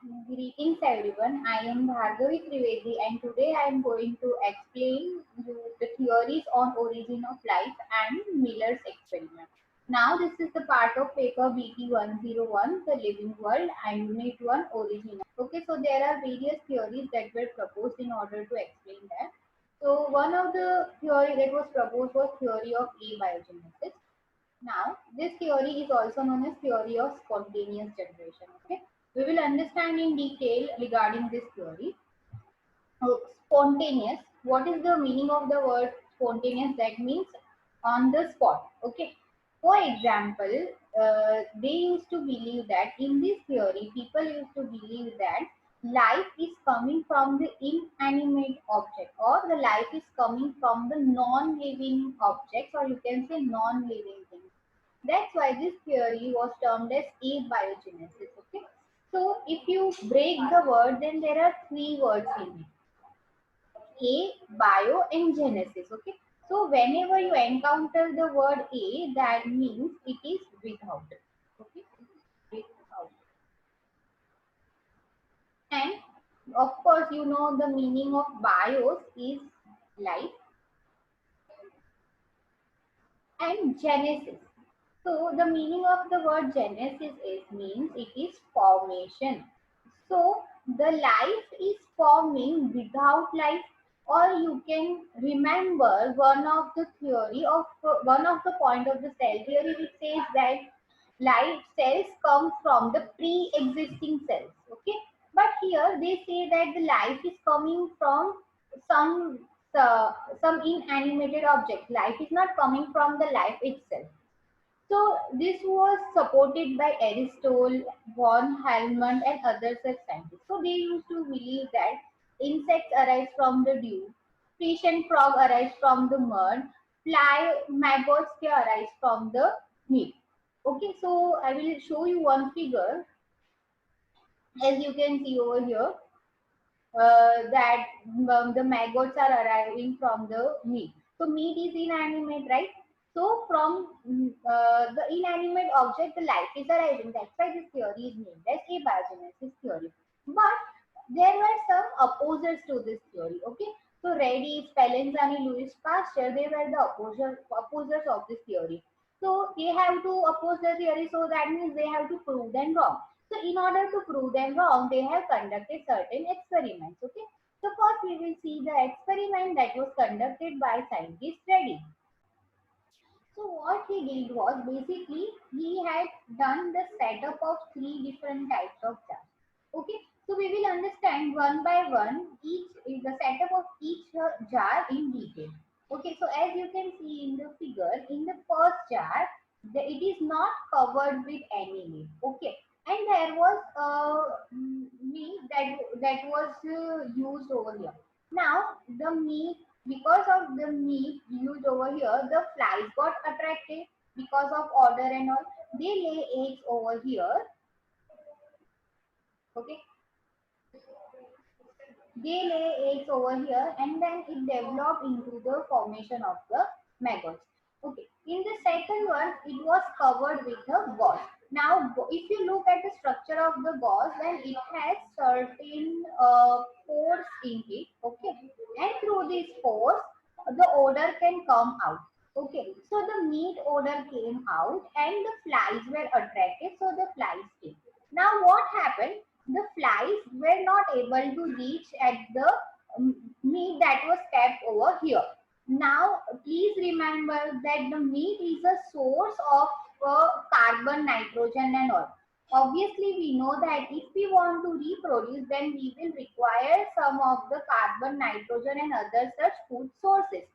Greetings everyone. I am Bhargavi Trivedi and today I am going to explain you the theories on origin of life and Miller's experiment. Now this is the part of paper BT 101, the living world, and unit 1, origin. Okay, so there are various theories that were proposed in order to explain that. So one of the theory that was proposed was theory of abiogenesis. Now, this theory is also known as theory of spontaneous generation. Okay, we will understand in detail regarding this theory. Spontaneous. What is the meaning of the word spontaneous? That means on the spot. Okay. For example, they used to believe that in this theory, people used to believe that life is coming from the inanimate object, or the life is coming from the non-living objects, or you can say non-living things. That's why this theory was termed as abiogenesis. Okay. So if you break the word, then there are three words in it: a, bio, and genesis. Okay. So whenever you encounter the word a, that means it is without. Okay. Without. And of course, you know the meaning of bios is life, and genesis. So the meaning of the word genesis is means it is formation. So the life is forming without life, or you can remember one of the theory of one of the point of the cell theory which says that life cells come from the pre-existing cells. Okay, but here they say that the life is coming from some uh, some inanimated object. Life is not coming from the life itself. So this was supported by Aristotle, von Helmont, and other such scientists. So they used to believe that insects arise from the dew, fish and frog arise from the mud, fly, maggots they arise from the meat. Okay, so I will show you one figure, as you can see over here, that the maggots are arriving from the meat. So meat is inanimate, right? So from the inanimate object, the life is arising. That's why this theory is named as abiogenesis theory. But there were some opposers to this theory. Okay, so Reddy, Spallanzani, Louis Pasteur, they were the opposers of this theory. So they have to oppose the theory. So that means they have to prove them wrong. So in order to prove them wrong, they have conducted certain experiments. Okay. So first we will see the experiment that was conducted by scientist Reddy. So what he did was basically he had done the setup of three different types of jars. Okay. So we will understand one by one each the setup of each jar in detail. Okay. So as you can see in the figure, in the first jar, it is not covered with any lid. Okay. And there was meat that was used over here. Now the meat, because of the meat used over here, the flies got attracted because of odor and all. They lay eggs over here. Okay, they lay eggs over here, and then it developed into the formation of the maggots. Okay, in the second one, it was covered with a gauze. Now, if you look at the structure of the gauze, then it has certain pores in it. Okay, and through these pores, the odor can come out. Okay, so the meat odor came out, and the flies were attracted, so the flies came. Now, what happened? The flies were not able to reach at the meat that was kept over here. Now, please remember that the meat is a source of carbon, nitrogen, and all. Obviously, we know that if we want to reproduce, then we will require some of the carbon, nitrogen, and other such food sources.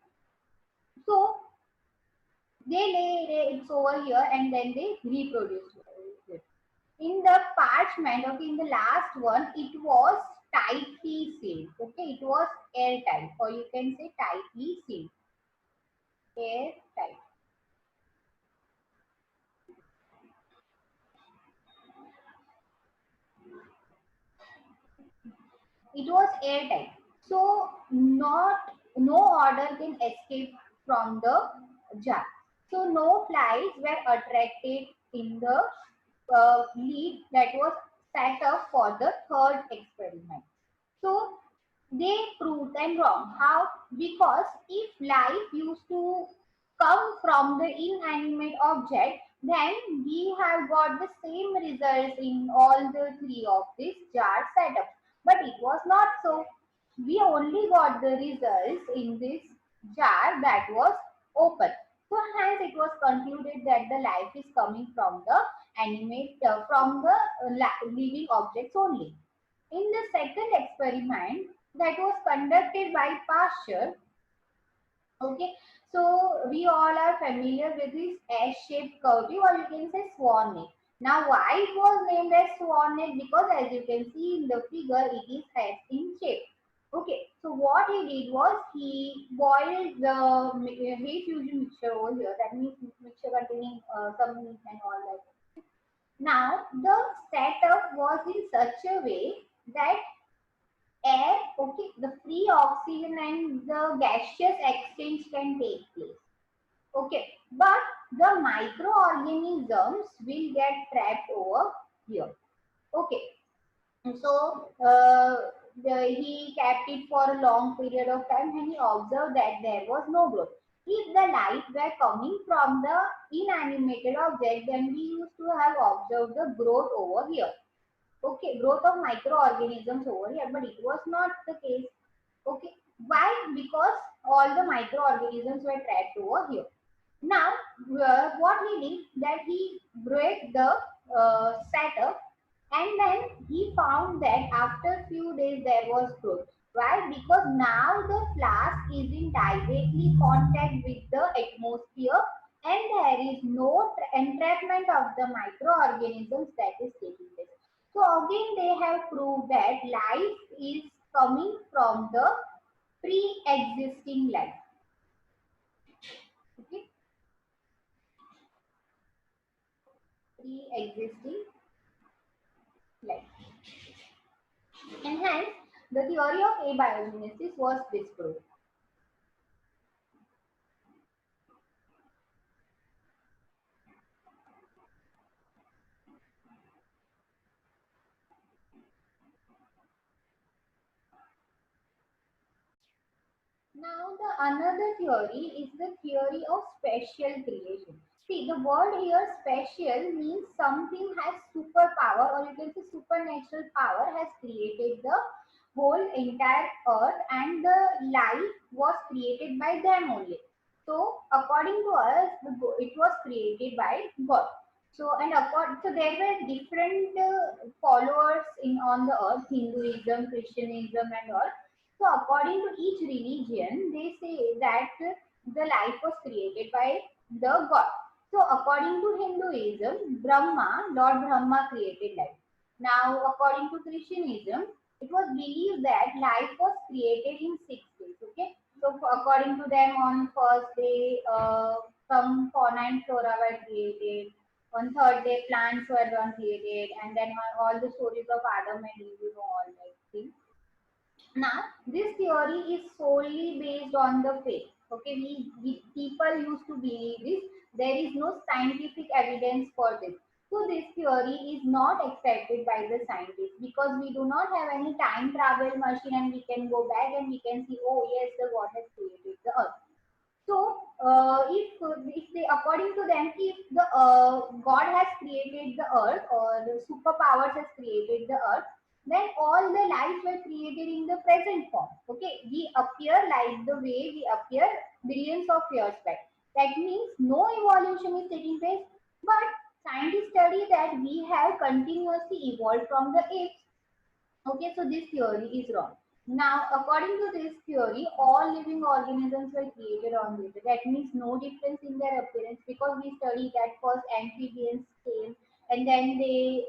So, they lay eggs over here and then they reproduce it. In the parchment, okay, in the last one, it was tightly sealed. Okay, it was airtight, or you can say tightly sealed. Airtight. It was airtight. So not no odor can escape from the jar. So no flies were attracted in the lid that was set up for the third experiment. So they proved them wrong. How? Because if life used to come from the inanimate object, then we have got the same results in all the three of these jar setups. But it was not so. We only got the results in this jar that was open. So hence it was concluded that the life is coming from the from the living objects only. In the second experiment that was conducted by Pasteur, okay, so we all are familiar with this S-shaped curve or you can say swan neck. Now why it was named as swan neck? Because as you can see in the figure, it is S in shape. Okay, so what he did was he boiled the heat fusion mixture over here. That means mixture containing some meat and all that. Now the setup was in such a way that air, okay, the free oxygen and the gaseous exchange can take place. Okay, but the microorganisms will get trapped over here. Okay, so he kept it for a long period of time and he observed that there was no growth. If the light were coming from the inanimated object, then we used to have observed the growth over here. Okay, growth of microorganisms over here, but it was not the case. Okay, why? Because all the microorganisms were trapped over here. Now what he did, that he broke the setup, and then he found that after few days there was growth. Why? Because now the flask is in directly contact with the atmosphere and there is no entrapment of the microorganisms that is taking place. So again they have proved that life is coming from the pre-existing life. Okay, pre-existing life. And hence the theory of abiogenesis was disproved. Now the another theory is the theory of special creation. See, the word here special means something has superpower or you can say supernatural power has created the whole entire earth and the life was created by them only. So according to us, it was created by God. So so there were different followers in on the earth, Hinduism, Christianism, and all. So according to each religion, they say that the life was created by the God. So according to Hinduism, Lord Brahma created life. Now according to Christianism, it was believed that life was created in 6 days. Okay. So according to them, on first day, some fauna and flora were created. On third day, plants were created, and then all the stories of Adam and Eve, all that things. Now, this theory is solely based on the faith. Okay, we people used to believe this. There is no scientific evidence for this. So this theory is not accepted by the scientists because we do not have any time travel machine and we can go back and we can see, oh yes, the God has created the earth. So, if they, according to them, if the God has created the earth or the superpowers has created the earth, then all the lives were created in the present form. Okay, we appear like the way we appear billions of years back. That means no evolution is taking place, but scientists study that we have continuously evolved from the apes. Okay, so this theory is wrong. Now, according to this theory, all living organisms were created on this. That means no difference in their appearance because we studied that first amphibians came and then they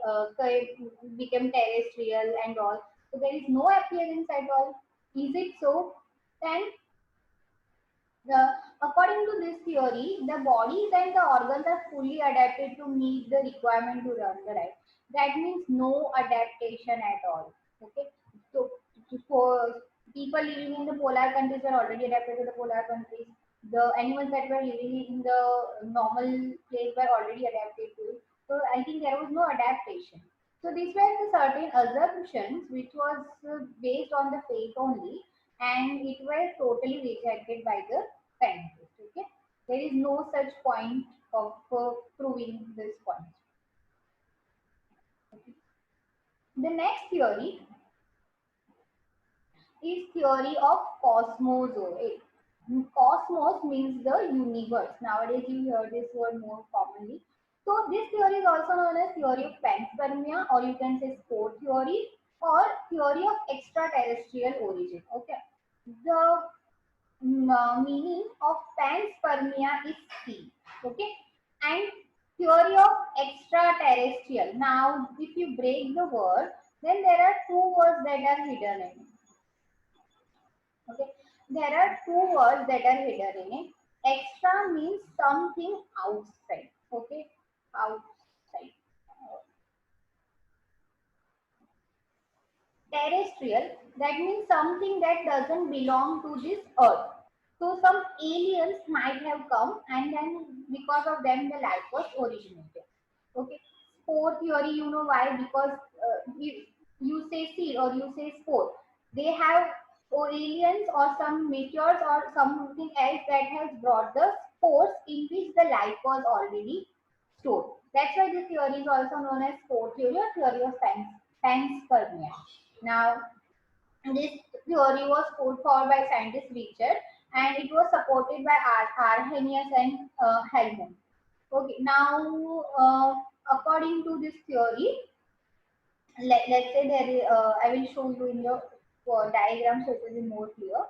became terrestrial and all. So there is no appearance at all. Is it so? Then the, according to this theory, the bodies and the organs are fully adapted to meet the requirement to run the life. That means no adaptation at all. Okay, so for people living in the polar countries are already adapted to the polar countries. The animals that were living in the normal place were already adapted to it. So I think there was no adaptation. So these were the certain assumptions which was based on the faith only, and it were totally rejected by the scientists. Okay, there is no such point of proving this point. Okay. The next theory is theory of cosmos. Cosmos means the universe. Nowadays you hear this word more commonly. So this theory is also known as theory of panspermia, or you can say spore theory, or theory of extraterrestrial origin. Okay. The meaning of panspermia is sea. Okay. And theory of extraterrestrial. Now if you break the word, then there are two words that are hidden in it. Okay, there are two words that are hidden in it. Extra means something outside. Okay, outside. Terrestrial, that means something that doesn't belong to this earth. So some aliens might have come, and then because of them the life was originated. Okay. Spore theory, you know why? Because you say seed or you say spore, they have or aliens or some meteors or something else that has brought the spores in which the life was already stored. That's why this theory is also known as spore theory or theory of panspermia. Now, this theory was put forward by scientist Richard, and it was supported by Arrhenius and Helmont. Okay, now according to this theory, let's say there is, I will show you in your diagram so it will be more clear.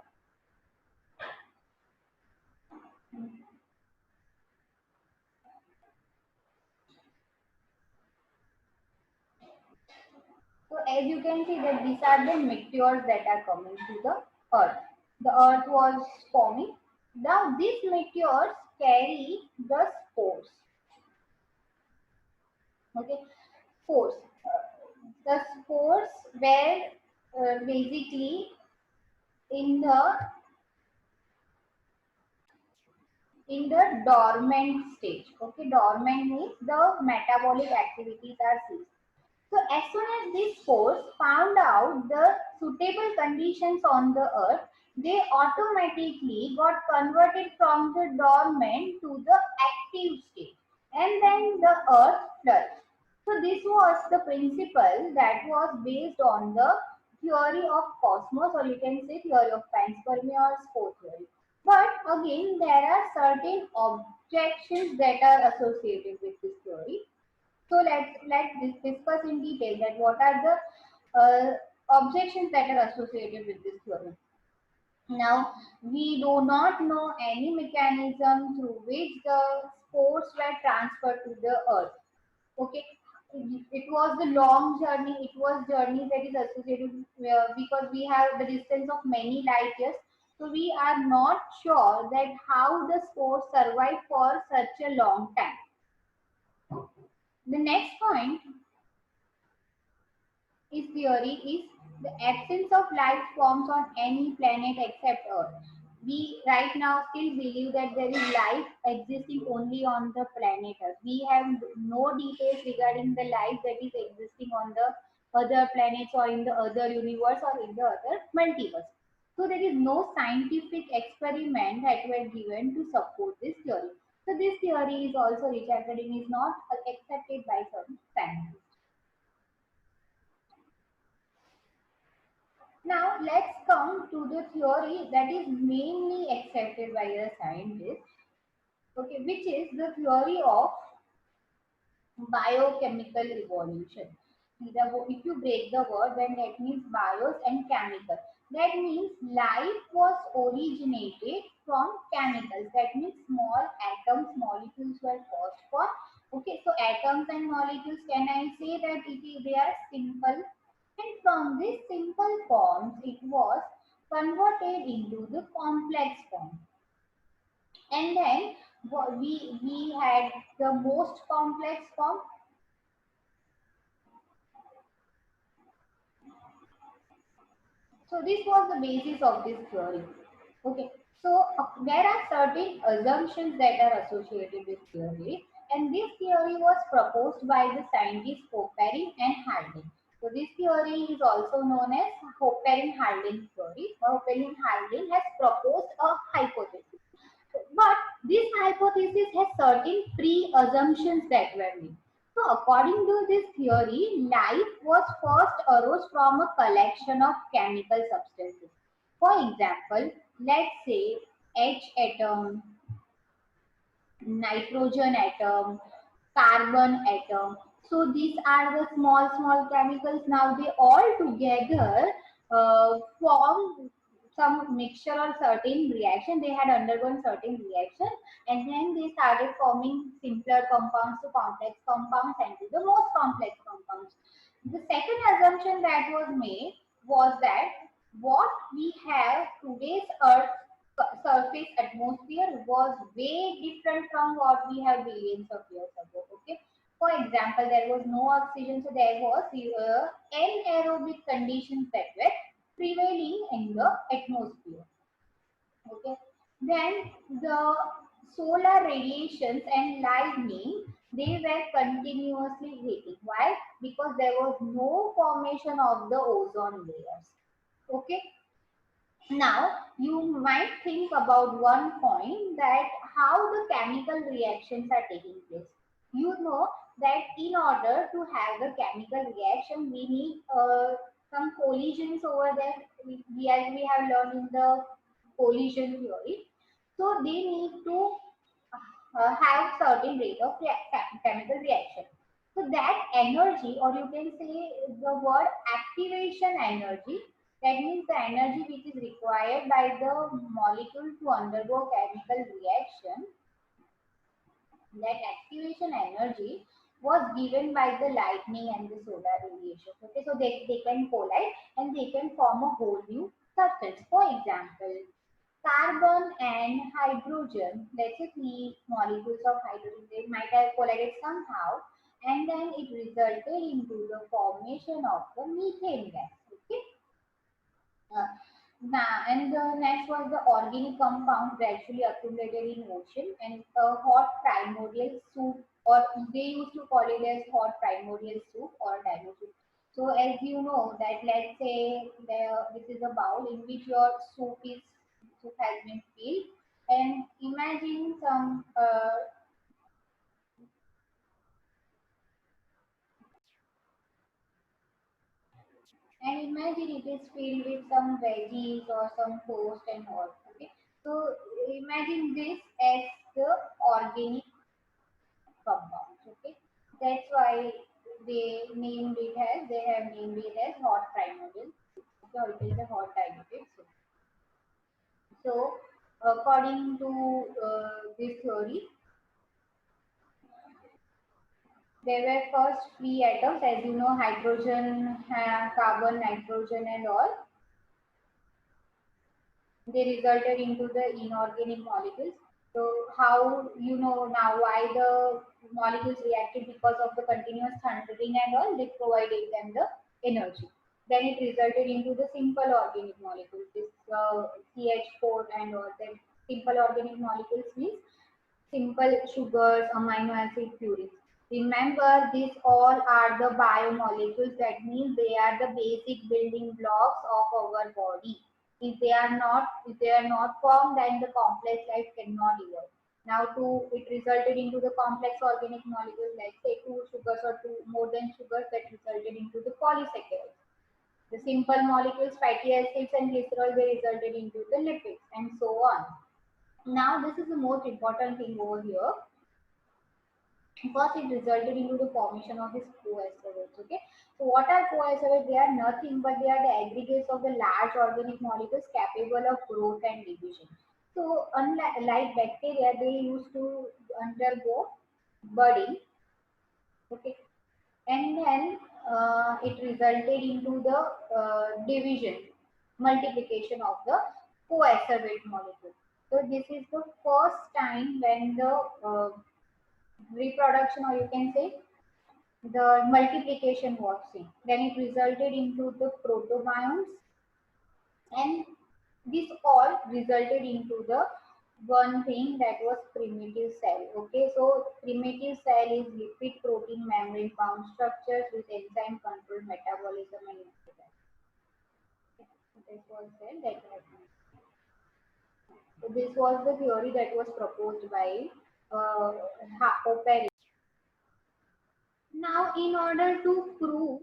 So as you can see that these are the meteors that are coming to the earth. The earth was forming. Now these meteors carry the spores. Okay, spores. The spores were basically in the dormant stage. Okay, dormant means the metabolic activities are ceased. So as soon as these spores found out the suitable conditions on the earth, they automatically got converted from the dormant to the active state, and then the earth flourished. So this was the principle that was based on the theory of cosmos, or you can say theory of panspermia or spore theory. But again, there are certain objections that are associated with this theory. So let's discuss in detail that what are the objections that are associated with this theory. Now, we do not know any mechanism through which the spores were transferred to the earth. Okay, it was the long journey. It was journey that is associated because we have the distance of many light years. So we are not sure that how the spores survive for such a long time. The next point his theory is the absence of life forms on any planet except Earth. We right now still believe that there is life existing only on the planet Earth. We have no details regarding the life that is existing on the other planets or in the other universe or in the other multiverse. So there is no scientific experiment that were given to support this theory. So this theory is also rejected and is not accepted by some scientists. Now let's come to the theory that is mainly accepted by the scientists, okay, which is the theory of biochemical evolution. If you break the word, then that means bios and chemical. That means life was originated from chemicals. That means small atoms, molecules were first formed. Okay, so atoms and molecules, can I say that they are simple? And from these simple forms, it was converted into the complex form. And then we had the most complex form. So this was the basis of this theory. Okay. So there are certain assumptions that are associated with theory. and this theory was proposed by the scientists Hopperin and Haldane. So this theory is also known as Hopperin-Haldane theory. Hopperin-Haldane has proposed a hypothesis, but this hypothesis has certain pre-assumptions that were made. So according to this theory, life was first arose from a collection of chemical substances. For example, let's say H atom, nitrogen atom, carbon atom. So these are the small chemicals. Now they all together form some mixture or certain reaction. They had undergone certain reaction, and then they started forming simpler compounds to complex compounds and to the most complex compounds. The second assumption that was made was that what we have today's Earth surface atmosphere was way different from what we have billions of years ago. Okay. For example, there was no oxygen, so there was anaerobic conditions that were prevailing in the atmosphere. Okay. Then the solar radiations and lightning, they were continuously hitting. Why? Because there was no formation of the ozone layers. Okay. Now, you might think about one point, that how the chemical reactions are taking place. You know that in order to have the chemical reaction, we need some collisions over there. As we have learned in the collision theory. So they need to have certain rate of chemical reaction. So that energy, or you can say the word activation energy, that means the energy which is required by the molecule to undergo chemical reaction, that activation energy was given by the lightning and the solar radiation. Okay, so they can collide and they can form a whole new substance. For example, carbon and hydrogen, let's say three molecules of hydrogen, they might have collided somehow, and then it resulted into the formation of the methane gas. Okay. Uh, and the next was the organic compound gradually accumulated in ocean, and hot primordial soup, or they used to call it as hot primordial soup or dinosaur. So as you know that, let's say this is a bowl in which your soup has been filled, and imagine some it is filled with some veggies or some toast and all. Okay, so imagine this as the organic compounds. Okay, that's why they have named it as hot primordial. So it is a hot diluted soup. So according to this theory, there were first three atoms, as you know, hydrogen, carbon, nitrogen, and all. They resulted into the inorganic molecules. So how you know now why the molecules reacted? Because of the continuous thundering and all, they provided them the energy. Then it resulted into the simple organic molecules, this CH4 and all. Then simple organic molecules means simple sugars, amino acid, purines. Remember, these all are the biomolecules. That means they are the basic building blocks of our body. If they are not formed, then the complex life cannot evolve. Now, it resulted into the complex organic molecules, like say two sugars or two more than sugars, that resulted into the polysaccharides. The simple molecules, fatty acids and glycerol, they resulted into the lipids, and so on. Now, this is the most important thing over here. First, it resulted into the formation of these coacervates. Okay, so what are coacervates? They are nothing but they are the aggregates of the large organic molecules capable of growth and division. So unlike bacteria, they used to undergo budding. Okay, and then it resulted into the division, multiplication of the coacervate molecule. So this is the first time when the reproduction, or you can say the multiplication was seen. Then it resulted into the protobiomes, and this all resulted into the one thing that was primitive cell. Okay, so primitive cell is lipid protein membrane bound structures with enzyme controlled metabolism and nuclear. This was said that so this was the theory that was proposed by Operin. Now, in order to prove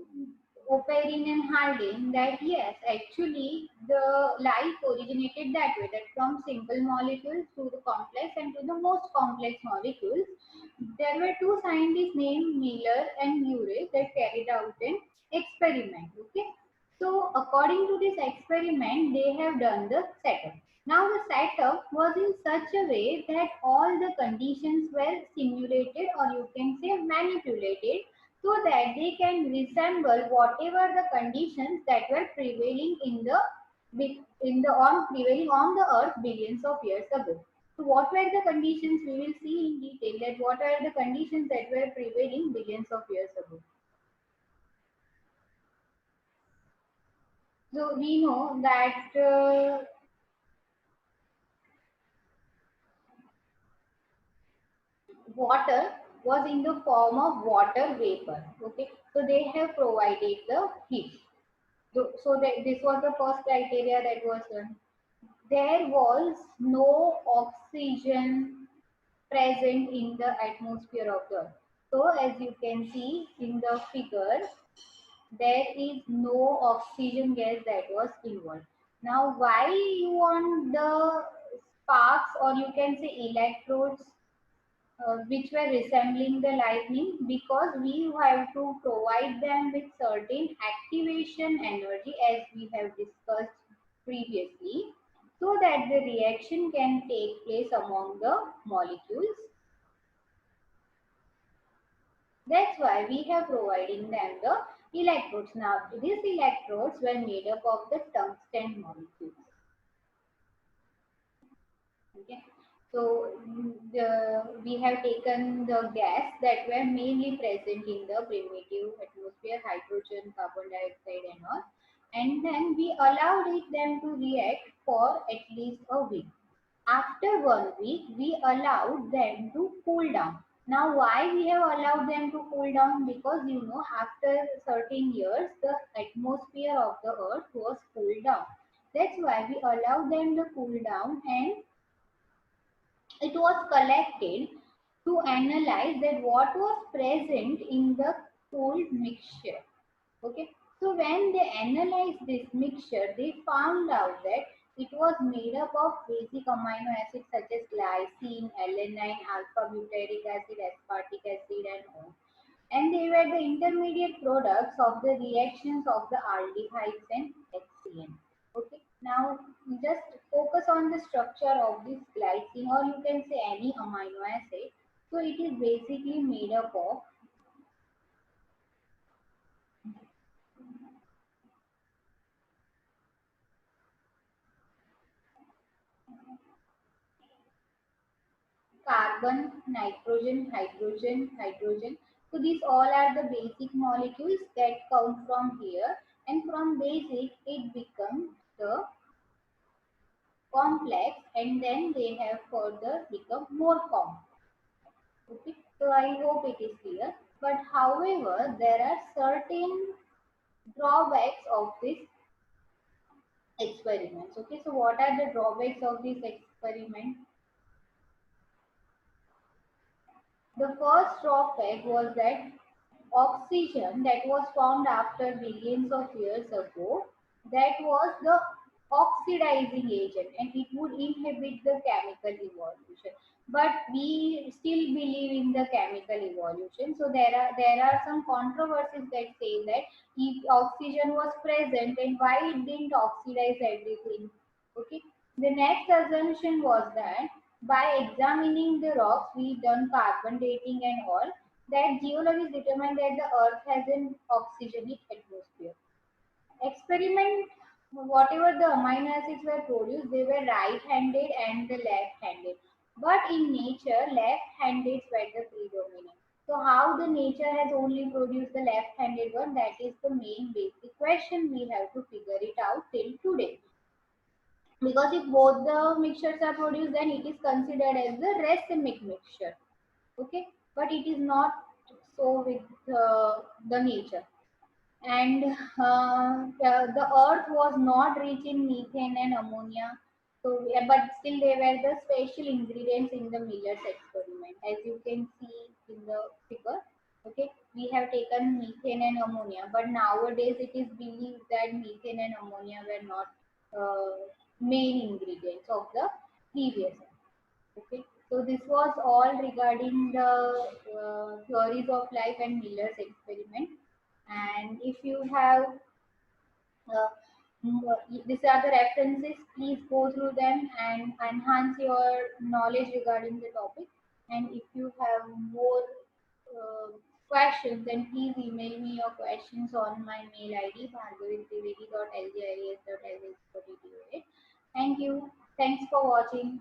Oparin and Harding that yes, actually the life originated that way, that from simple molecules to the complex and to the most complex molecules, there were two scientists named Miller and Urey that carried out an experiment. Okay, so according to this experiment, they have done the setup. Now the setup was in such a way that all the conditions were simulated, or you can say manipulated, so that they can resemble whatever the conditions that were prevailing prevailing on the earth billions of years ago. So what were the conditions? We will see in detail that what are the conditions that were prevailing billions of years ago. So we know that water was in the form of water vapor. Okay, so they have provided the heat. So that this was the first criteria that was done. There was no oxygen present in the atmosphere of the earth. So as you can see in the figure, there is no oxygen gas that was involved. Now, why you want the sparks, or you can say electrodes, which were resembling the lightning? Because we have to provide them with certain activation energy, as we have discussed previously, so that the reaction can take place among the molecules. That's why we have providing them the electrodes. Now, these electrodes were made up of the tungsten molecules. Okay. So we have taken the gas that were mainly present in the primitive atmosphere, hydrogen, carbon dioxide and all, and then we allowed them to react for at least a week. After 1 week, we allowed them to cool down. Now, why we have allowed them to cool down? Because after certain years, the atmosphere of the earth was cooled down. That's why we allowed them to cool down, and it was collected to analyze that what was present in the cooled mixture. Okay, so when they analyzed this mixture, they found out that it was made up of basic amino acids such as glycine, alanine, alpha butyric acid, aspartic acid, and all. And they were the intermediate products of the reactions of the aldehydes and HCN. Okay, now just focus on the structure of this glycine, or you can say any amino acid. So it is basically made up of carbon, nitrogen, hydrogen, hydrogen. So these all are the basic molecules that come from here, and from basic it becomes the complex, and then they have further become more complex. Okay, so I hope it is clear. But however, there are certain drawbacks of this experiments. Okay, so what are the drawbacks of this experiment? The first drawback was that oxygen that was found after billions of years ago, that was the oxidizing agent, and it would inhibit the chemical evolution. But we still believe in the chemical evolution, so there are some controversies that say that if oxygen was present, then why it didn't oxidize everything? Okay, the next assumption was that by examining the rocks, we done carbon dating and all, that geologists determined that the earth has an oxygenic atmosphere. Experiment, whatever the amino acids were produced, they were right-handed and the left-handed. But in nature, left-handed were the predominant. So how the nature has only produced the left-handed one, that is the main basic question we have to figure it out till today. because if both the mixtures are produced, then it is considered as the racemic mixture. Okay, but it is not so with the nature. And the earth was not rich in methane and ammonia, so but still they were the special ingredients in the Miller's experiment, as you can see in the figure. Okay, we have taken methane and ammonia, but nowadays it is believed that methane and ammonia were not main ingredients of the previous one. Okay, so this was all regarding the theories of life and Miller's experiment. And if you have uh, these are the references, please go through them and enhance your knowledge regarding the topic. And if you have more uh, questions, then please email me your questions on my mail ID bhargavitrivedi.lgies.lh. Thank you. Thanks for watching.